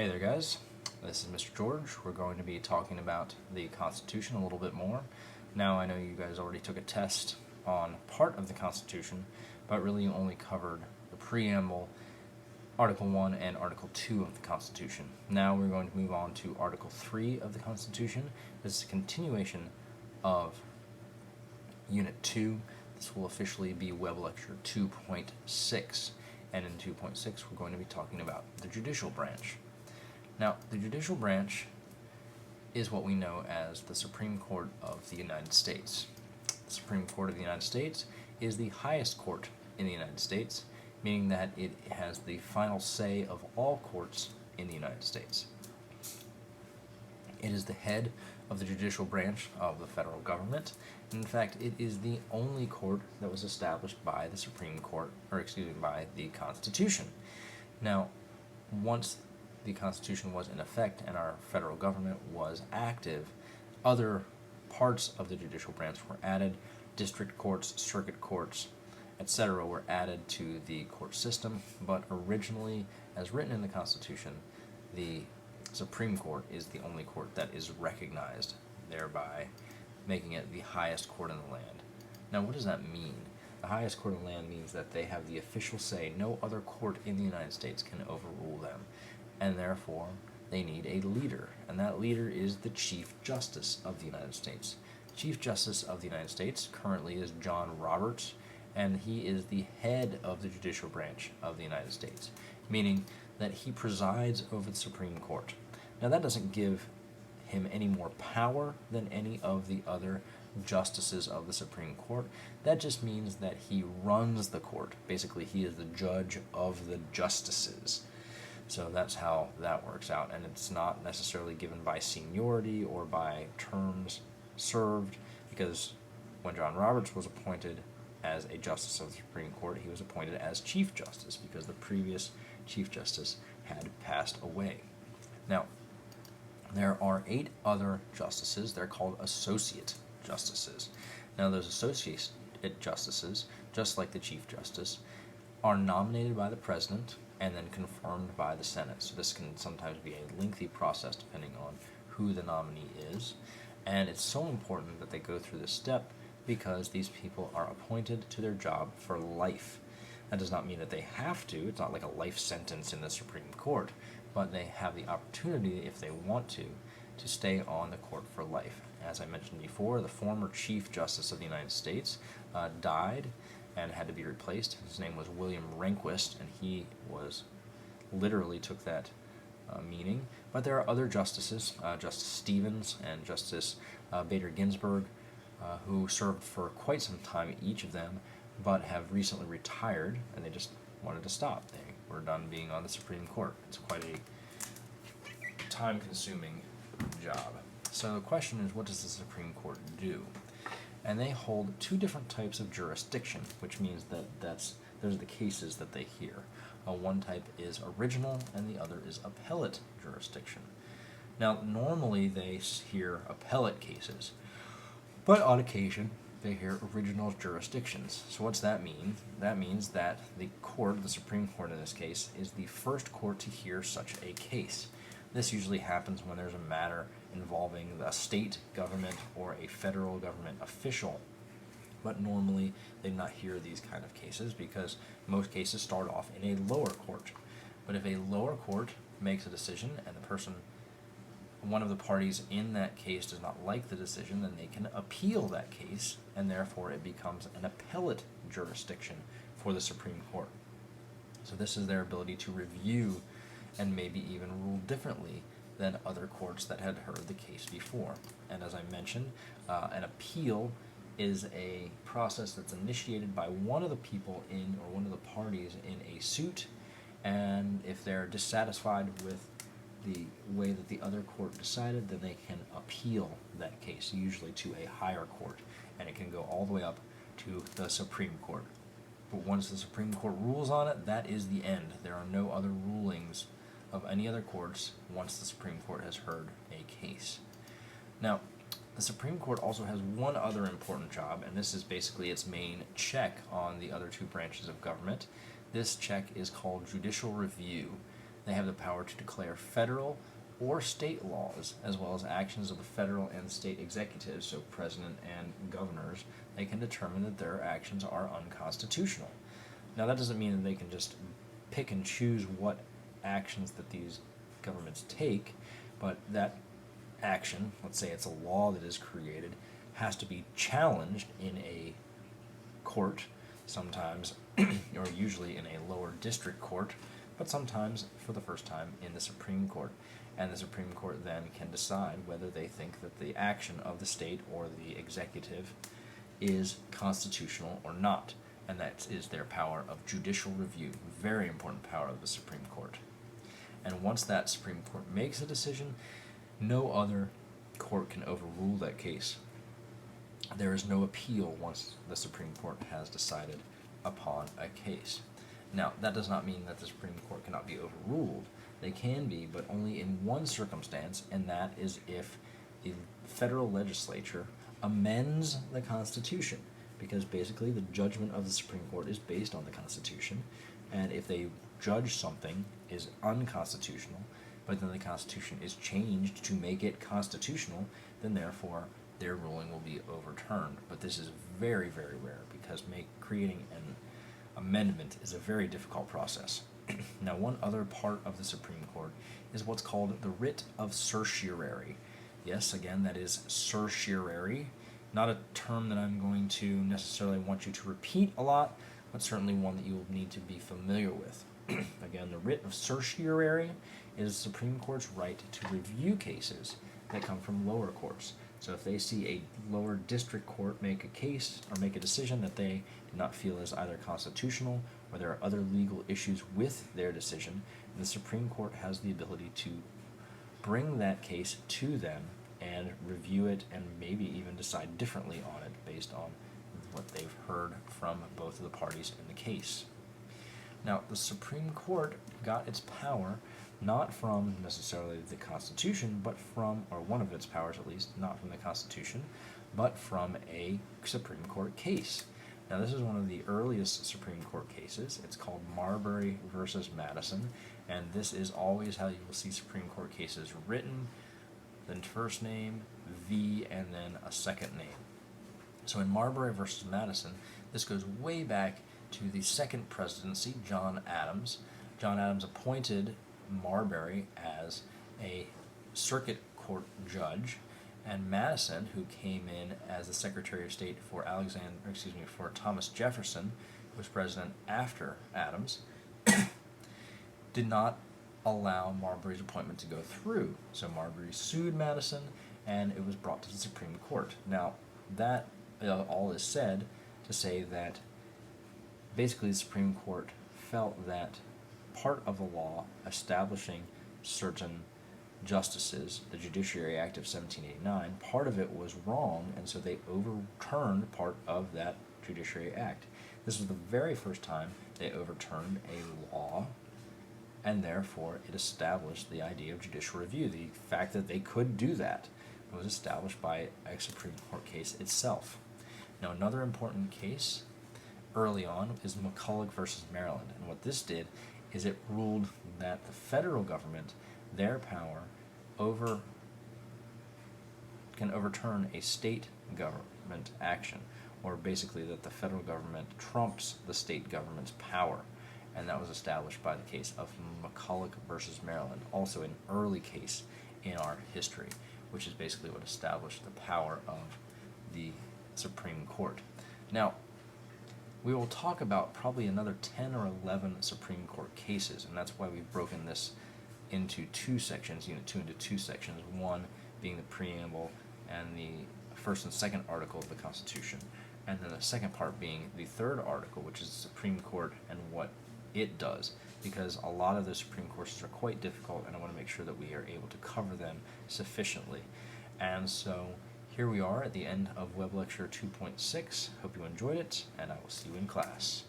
Hey there, guys. This is Mr. George. We're going to be talking about the Constitution a little bit more. Now, I know you guys already took a test on part of the Constitution, but really you only covered the preamble, Article 1 and Article 2 of the Constitution. Now we're going to move on to Article 3 of the Constitution. This is a continuation of Unit 2. This will officially be Web Lecture 2.6. And in 2.6, we're going to be talking about the judicial branch. Now, the judicial branch is what we know as the Supreme Court of the United States. The Supreme Court of the United States is the highest court in the United States, meaning that it has the final say of all courts in the United States. It is the head of the judicial branch of the federal government. In fact, it is the only court that was established by the Supreme Court, by the Constitution. Now, once the Constitution was in effect and our federal government was active, other parts of the judicial branch were added. District courts, circuit courts, etc. were added to the court system, but originally, as written in the Constitution, the Supreme Court is the only court that is recognized, thereby making it the highest court in the land. Now, what does that mean? The highest court in the land means that they have the official say. No other court in the United States can overrule them, and therefore they need a leader, and that leader is the Chief Justice of the United States. Chief Justice of the United States currently is John Roberts, and he is the head of the judicial branch of the United States, meaning that he presides over the Supreme Court. Now, that doesn't give him any more power than any of the other justices of the Supreme Court. That just means that he runs the court. Basically, he is the judge of the justices. So that's how that works out, and it's not necessarily given by seniority or by terms served, because when John Roberts was appointed as a justice of the Supreme Court, he was appointed as Chief Justice because the previous Chief Justice had passed away. Now, there are 8 other justices. They're called associate justices. Now, those associate justices, just like the Chief Justice, are nominated by the President and then confirmed by the Senate. So this can sometimes be a lengthy process depending on who the nominee is. And it's so important that they go through this step because these people are appointed to their job for life. That does not mean that they have to. It's not like a life sentence in the Supreme Court, but they have the opportunity, if they want to stay on the court for life. As I mentioned before, the former Chief Justice of the United States died and had to be replaced. His name was William Rehnquist, and he literally took that meaning. But there are other justices, Justice Stevens and Justice Bader Ginsburg, who served for quite some time, each of them, but have recently retired, and they just wanted to stop. They were done being on the Supreme Court. It's quite a time-consuming job. So the question is, what does the Supreme Court do? And they hold 2 different types of jurisdiction, which means that those are the cases that they hear. One type is original, and the other is appellate jurisdiction. Now, normally they hear appellate cases, but on occasion they hear original jurisdictions. So what's that mean? That means that the court, the Supreme Court in this case, is the first court to hear such a case. This usually happens when there's a matter involving a state government or a federal government official. But normally they do not hear these kind of cases because most cases start off in a lower court. But if a lower court makes a decision and one of the parties in that case does not like the decision, then they can appeal that case, and therefore it becomes an appellate jurisdiction for the Supreme Court. So this is their ability to review and maybe even rule differently than other courts that had heard the case before. And as I mentioned, an appeal is a process that's initiated by one of the people or one of the parties in a suit, and if they're dissatisfied with the way that the other court decided, then they can appeal that case, usually to a higher court, and it can go all the way up to the Supreme Court. But once the Supreme Court rules on it, that is the end. There are no other rulings of any other courts once the Supreme Court has heard a case. Now, the Supreme Court also has one other important job, and this is basically its main check on the other 2 branches of government. This check is called judicial review. They have the power to declare federal or state laws, as well as actions of the federal and state executives, so president and governors. They can determine that their actions are unconstitutional. Now, that doesn't mean that they can just pick and choose what actions that these governments take, but that action, let's say it's a law that is created, has to be challenged in a court, sometimes, or usually in a lower district court, but sometimes for the first time in the Supreme Court. And the Supreme Court then can decide whether they think that the action of the state or the executive is constitutional or not. And that is their power of judicial review, very important power of the Supreme Court. And once that Supreme Court makes a decision, no other court can overrule that case. There is no appeal once the Supreme Court has decided upon a case. Now, that does not mean that the Supreme Court cannot be overruled. They can be, but only in one circumstance, and that is if the federal legislature amends the Constitution, because basically the judgment of the Supreme Court is based on the Constitution, and if they judge something is unconstitutional, but then the Constitution is changed to make it constitutional, then therefore their ruling will be overturned. But this is very, very rare, because creating an amendment is a very difficult process. Now, one other part of the Supreme Court is what's called the writ of certiorari. Yes, again, that is certiorari. Not a term that I'm going to necessarily want you to repeat a lot, but certainly one that you will need to be familiar with. Again, the writ of certiorari is the Supreme Court's right to review cases that come from lower courts. So if they see a lower district court make a case or make a decision that they do not feel is either constitutional or there are other legal issues with their decision, the Supreme Court has the ability to bring that case to them and review it and maybe even decide differently on it based on what they've heard from both of the parties in the case. Now, the Supreme Court got its power not from necessarily the Constitution, but from, or one of its powers at least, not from the Constitution, but from a Supreme Court case. Now, this is one of the earliest Supreme Court cases. It's called Marbury versus Madison, and this is always how you will see Supreme Court cases written, then first name, V, and then a second name. So in Marbury versus Madison, this goes way back to the second presidency, John Adams. John Adams appointed Marbury as a circuit judge, and Madison, who came in as the Secretary of State for for Thomas Jefferson, who was president after Adams, did not allow Marbury's appointment to go through. So Marbury sued Madison, and it was brought to the Supreme Court. Now, that all is said to say that basically the Supreme Court felt that part of the law establishing certain justices, the Judiciary Act of 1789, part of it was wrong, and so they overturned part of that Judiciary Act. This was the very first time they overturned a law, and therefore it established the idea of judicial review. The fact that they could do that was established by a Supreme Court case itself. Now, another important case early on is McCulloch versus Maryland, and what this did is it ruled that the federal government, their power can overturn a state government action, or basically that the federal government trumps the state government's power, and that was established by the case of McCulloch versus Maryland, also an early case in our history, which is basically what established the power of the Supreme Court. Now, we will talk about probably another 10 or 11 Supreme Court cases, and that's why we've broken this into two sections, Unit 2 into two sections, one being the preamble and the first and second article of the Constitution, and then the second part being the third article, which is the Supreme Court and what it does, because a lot of the Supreme Courts are quite difficult, and I want to make sure that we are able to cover them sufficiently. And so here we are at the end of Web Lecture 2.6. Hope you enjoyed it, and I will see you in class.